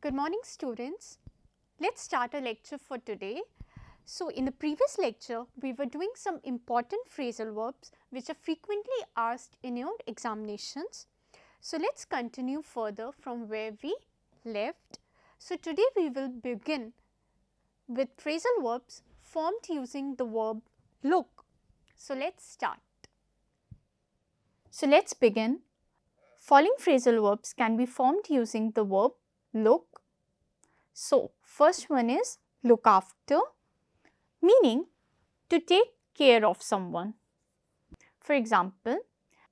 Good morning, students. Let's start a lecture for today. So, in the previous lecture, we were doing some important phrasal verbs which are frequently asked in your examinations. So, let's continue further from where we left. So, today we will begin with phrasal verbs formed using the verb look. So, let's start. So, let's begin. Following phrasal verbs can be formed using the verb look. So, first one is look after, meaning to take care of someone. For example,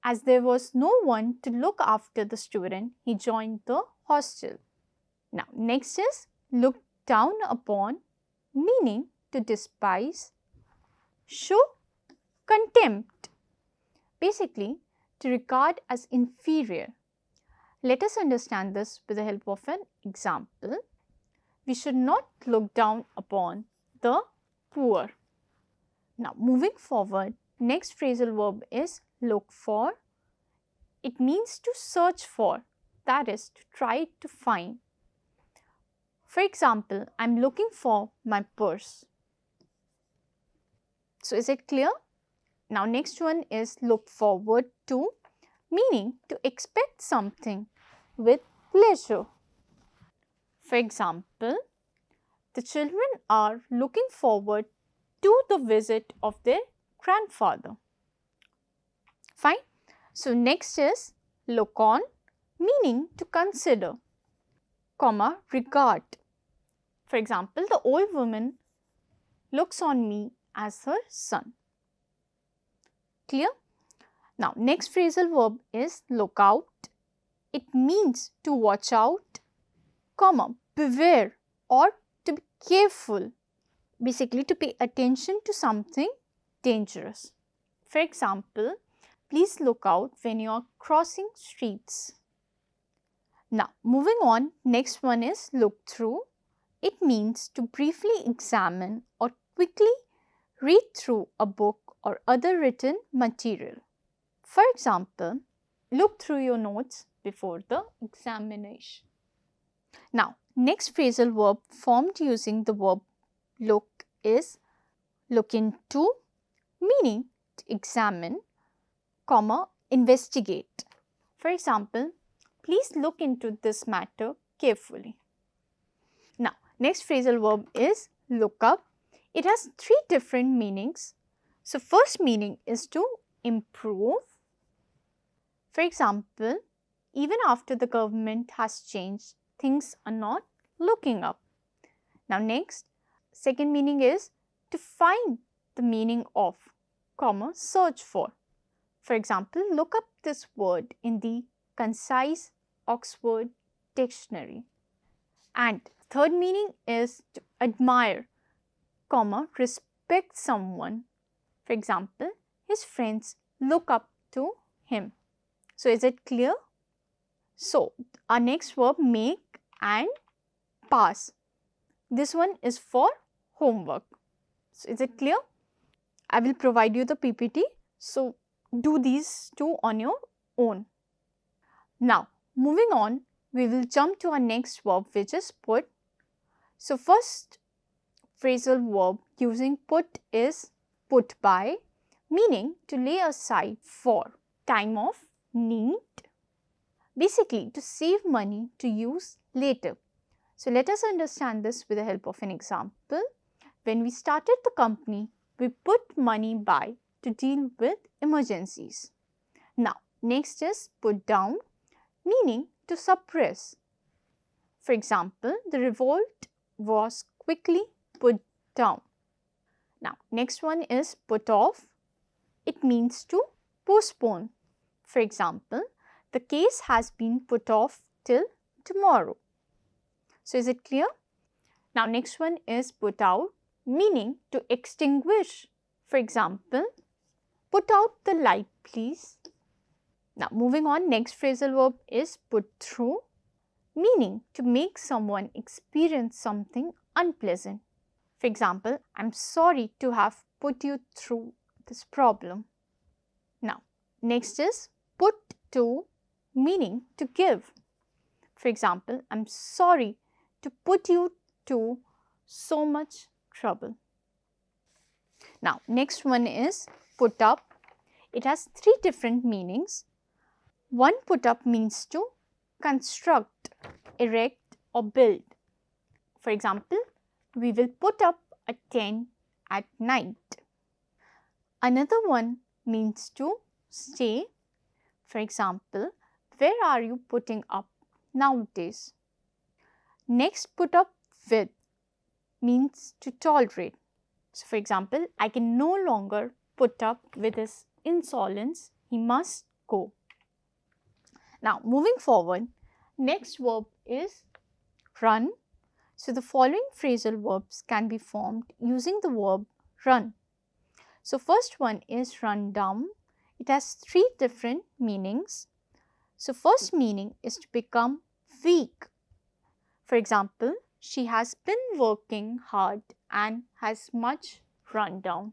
as there was no one to look after the student, he joined the hostel. Now, next is look down upon, meaning to despise, show contempt, basically to regard as inferior. Let us understand this with the help of an example. We should not look down upon the poor. Now, moving forward, next phrasal verb is look for. It means to search for, that is, to try to find. For example, I am looking for my purse. So, is it clear? Now, next one is look forward to, meaning to expect something with pleasure. For example, the children are looking forward to the visit of their grandfather. Fine. So, next is look on, meaning to consider, comma, regard. For example, the old woman looks on me as her son. Clear? Now, next phrasal verb is look out. It means to watch out, comma, beware or to be careful, basically to pay attention to something dangerous. For example, please look out when you are crossing streets. Now, moving on, next one is look through. It means to briefly examine or quickly read through a book or other written material. For example, look through your notes before the examination. Now, next phrasal verb formed using the verb look is look into, meaning to examine, comma, investigate. For example, please look into this matter carefully. Now, next phrasal verb is look up. It has three different meanings. So, first meaning is to improve. For example, even after the government has changed, things are not looking up. Now, next, second meaning is to find the meaning of, comma, search for. For example, look up this word in the concise Oxford Dictionary. And third meaning is to admire, comma, respect someone. For example, his friends look up to him. So, is it clear? So, our next verb make and pass. This one is for homework. So, is it clear? I will provide you the PPT. So, do these two on your own. Now, moving on, we will jump to our next verb, which is put. So, first phrasal verb using put is put by, meaning to lay aside for time of need, basically to save money to use later. So, let us understand this with the help of an example. When we started the company, we put money by to deal with emergencies. Now, next is put down, meaning to suppress. For example, the revolt was quickly put down. Now, next one is put off. It means to postpone. For example, the case has been put off till tomorrow. So, is it clear? Now, next one is put out, meaning to extinguish. For example, put out the light, please. Now, moving on, next phrasal verb is put through, meaning to make someone experience something unpleasant. For example, I am sorry to have put you through this problem. Now, next is put to, meaning to give. For example, I am sorry to put you to so much trouble. Now, next one is put up. It has three different meanings. One, put up means to construct, erect or build. For example, we will put up a tent at night. Another one means to stay. For example, where are you putting up nowadays? Next, put up with means to tolerate. So, for example, I can no longer put up with his insolence, he must go. Now, moving forward, next verb is run. So, the following phrasal verbs can be formed using the verb run. So, first one is run down. It has three different meanings. So, first meaning is to become weak. For example, she has been working hard and has much run down.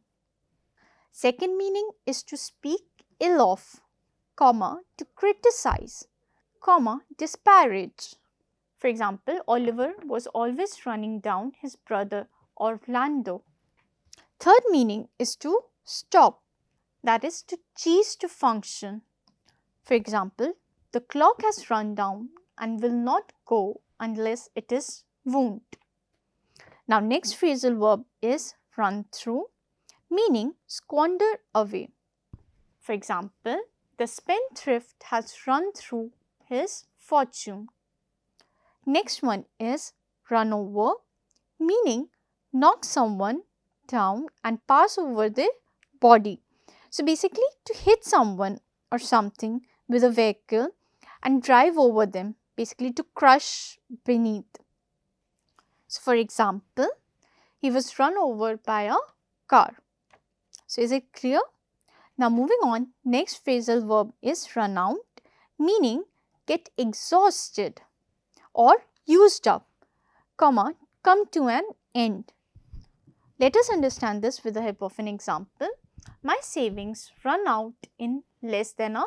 Second meaning is to speak ill of, comma, to criticize, comma, disparage. For example, Oliver was always running down his brother Orlando. Third meaning is to stop, that is to cease to function. For example, the clock has run down and will not go unless it is wound. Now, next phrasal verb is run through, meaning squander away. For example, the spendthrift has run through his fortune. Next one is run over, meaning knock someone down and pass over their body. So, basically to hit someone or something with a vehicle and drive over them, basically to crush beneath. So, for example, he was run over by a car. So, is it clear? Now, moving on, next phrasal verb is run out, meaning get exhausted or used up, comma, come to an end. Let us understand this with the help of an example. My savings run out in less than a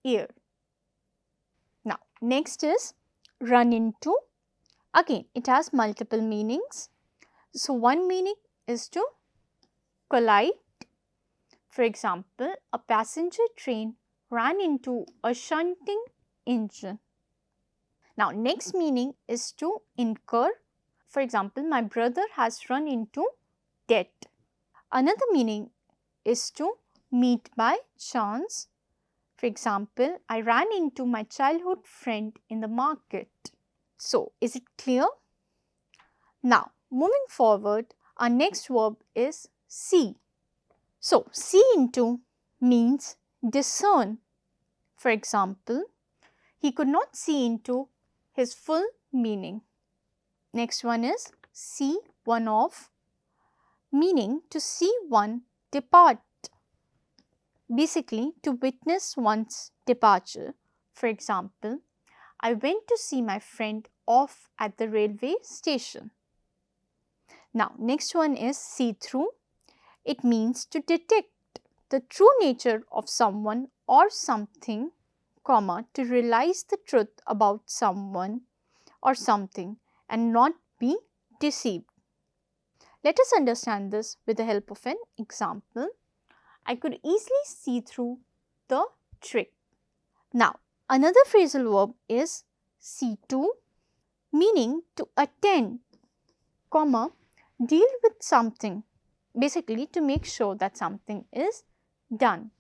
year. Now, next is run into. Again, it has multiple meanings. So, one meaning is to collide. For example, a passenger train ran into a shunting engine. Now, next meaning is to incur. For example, my brother has run into debt. Another meaning is to meet by chance. For example, I ran into my childhood friend in the market. So, is it clear? Now, moving forward, our next verb is see. So, see into means discern. For example, he could not see into his full meaning. Next one is see one of, meaning to see one depart. Basically, to witness one's departure. For example, I went to see my friend off at the railway station. Now, next one is see through. It means to detect the true nature of someone or something, comma, to realize the truth about someone or something and not be deceived. Let us understand this with the help of an example. I could easily see through the trick. Now, another phrasal verb is see to, meaning to attend, comma, deal with something, basically to make sure that something is done.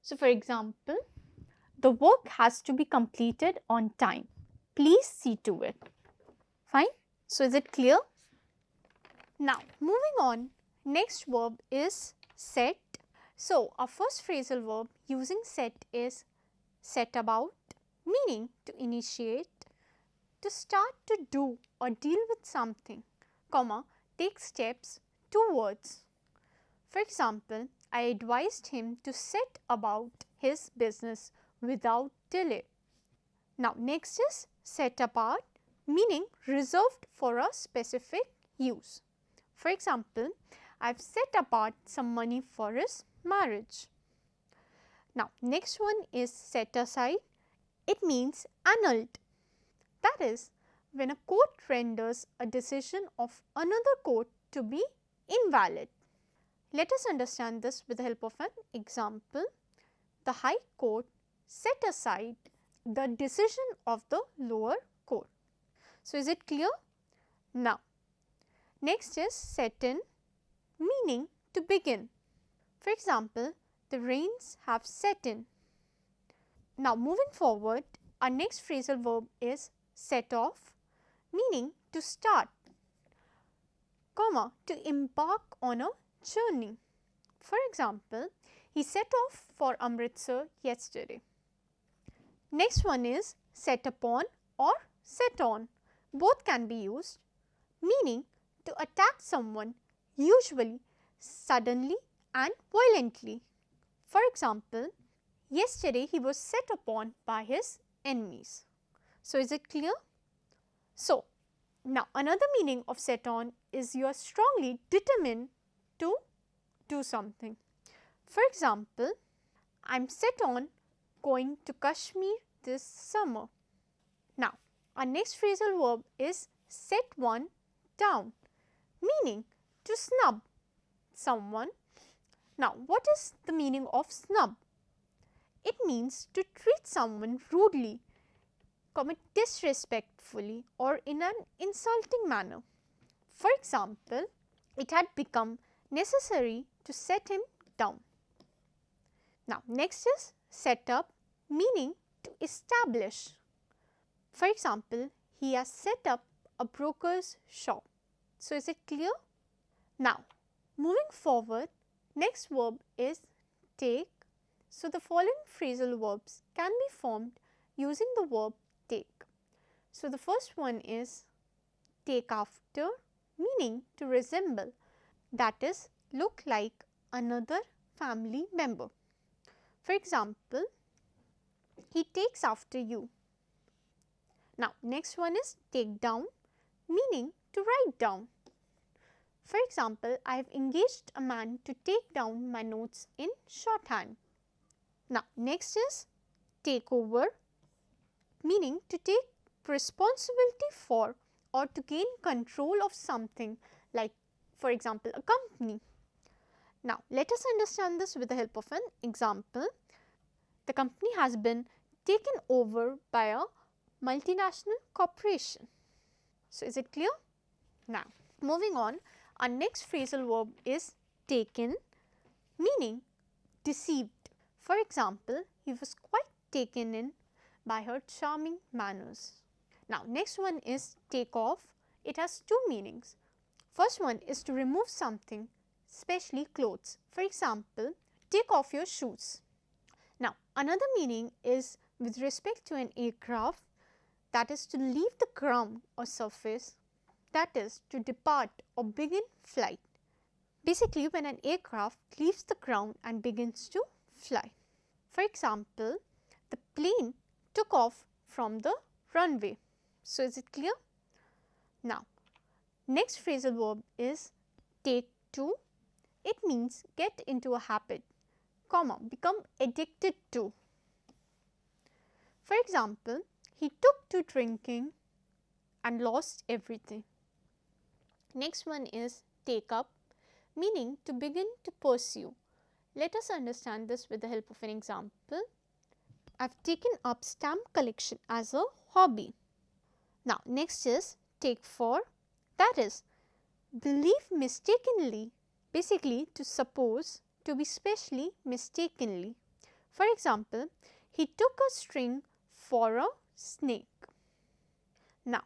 So, for example, the work has to be completed on time. Please see to it. Fine. So, is it clear? Now, moving on, next verb is set. So, our first phrasal verb using set is set about, meaning to initiate, to start to do or deal with something, comma, take steps towards. For example, I advised him to set about his business without delay. Now, next is set apart, meaning reserved for a specific use. For example, I have set apart some money for his marriage. Now, next one is set aside. It means annulled. That is, when a court renders a decision of another court to be invalid. Let us understand this with the help of an example. The High Court set aside the decision of the lower court. So, is it clear? Now, next is set in, meaning to begin. For example, the rains have set in. Now, moving forward, our next phrasal verb is set off, meaning to start, comma, to embark on a journey. For example, he set off for Amritsar yesterday. Next one is set upon or set on. Both can be used, meaning to attack someone, usually suddenly and violently. For example, yesterday he was set upon by his enemies. So, is it clear? So, now another meaning of set on is you are strongly determined to do something. For example, I am set on going to Kashmir this summer. Now, our next phrasal verb is set one down, meaning to snub someone. Now, what is the meaning of snub? It means to treat someone rudely, disrespectfully or in an insulting manner. For example, it had become necessary to set him down. Now, next is set up, meaning to establish. For example, he has set up a broker's shop. So, is it clear? Now, moving forward, next verb is take. So, the following phrasal verbs can be formed using the verb take. So, the first one is take after, meaning to resemble, that is, look like another family member. For example, he takes after you. Now, next one is take down, meaning to write down. For example, I have engaged a man to take down my notes in shorthand. Now, next is take over, meaning to take responsibility for or to gain control of something, like for example, a company. Now, let us understand this with the help of an example. The company has been taken over by a multinational corporation. So, is it clear? Now, moving on, our next phrasal verb is taken, meaning deceived. For example, he was quite taken in by her charming manners. Now, next one is take off. It has two meanings. First one is to remove something, especially clothes. For example, take off your shoes. Now, another meaning is with respect to an aircraft, that is to leave the ground or surface, that is to depart or begin flight. Basically, when an aircraft leaves the ground and begins to fly. For example, the plane took off from the runway. So, is it clear? Now, next phrasal verb is take to. It means get into a habit, comma, become addicted to. For example, he took to drinking and lost everything. Next one is take up, meaning to begin to pursue. Let us understand this with the help of an example. I have taken up stamp collection as a hobby. Now, next is take for, that is believe mistakenly, basically to suppose, to be specially mistakenly. For example, he took a string for a snake. Now,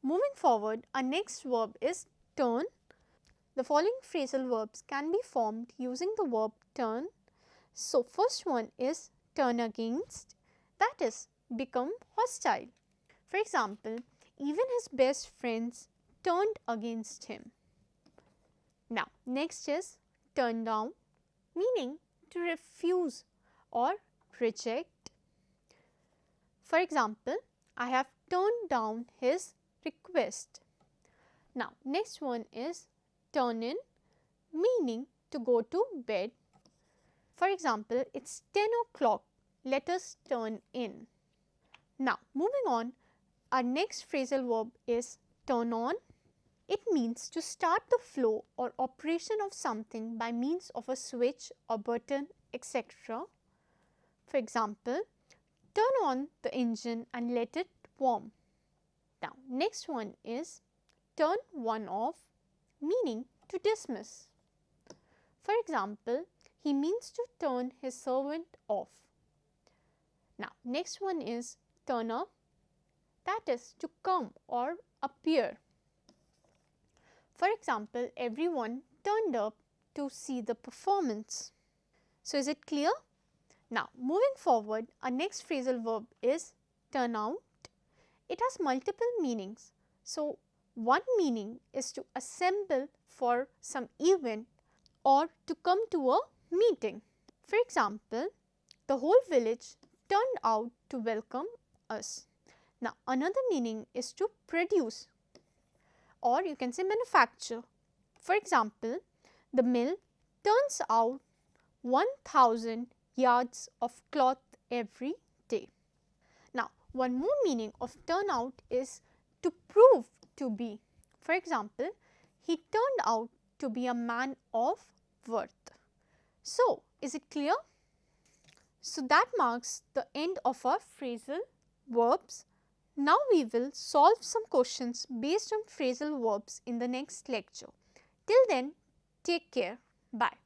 moving forward, our next verb is turn. The following phrasal verbs can be formed using the verb turn. So, first one is turn against, that is become hostile. For example, even his best friends turned against him. Now, next is turn down, meaning to refuse or reject. For example, I have turned down his request. Now, next one is turn in, meaning to go to bed. For example, it is 10 o'clock, let us turn in. Now, moving on, our next phrasal verb is turn on. It means to start the flow or operation of something by means of a switch or button, etc. For example, turn on the engine and let it warm. Now, next one is turn one off, meaning to dismiss. For example, he means to turn his servant off. Now, next one is turn up, that is to come or appear. For example, everyone turned up to see the performance. So, is it clear? Now, moving forward, our next phrasal verb is turn out. It has multiple meanings. So, one meaning is to assemble for some event or to come to a meeting. For example, the whole village turned out to welcome us. Now, another meaning is to produce, or you can say manufacture. For example, the mill turns out 1000 yards of cloth every day. Now, one more meaning of turn out is to prove to be. For example, he turned out to be a man of worth. So, is it clear? So, that marks the end of our phrasal verbs. Now, we will solve some questions based on phrasal verbs in the next lecture. Till then, take care. Bye.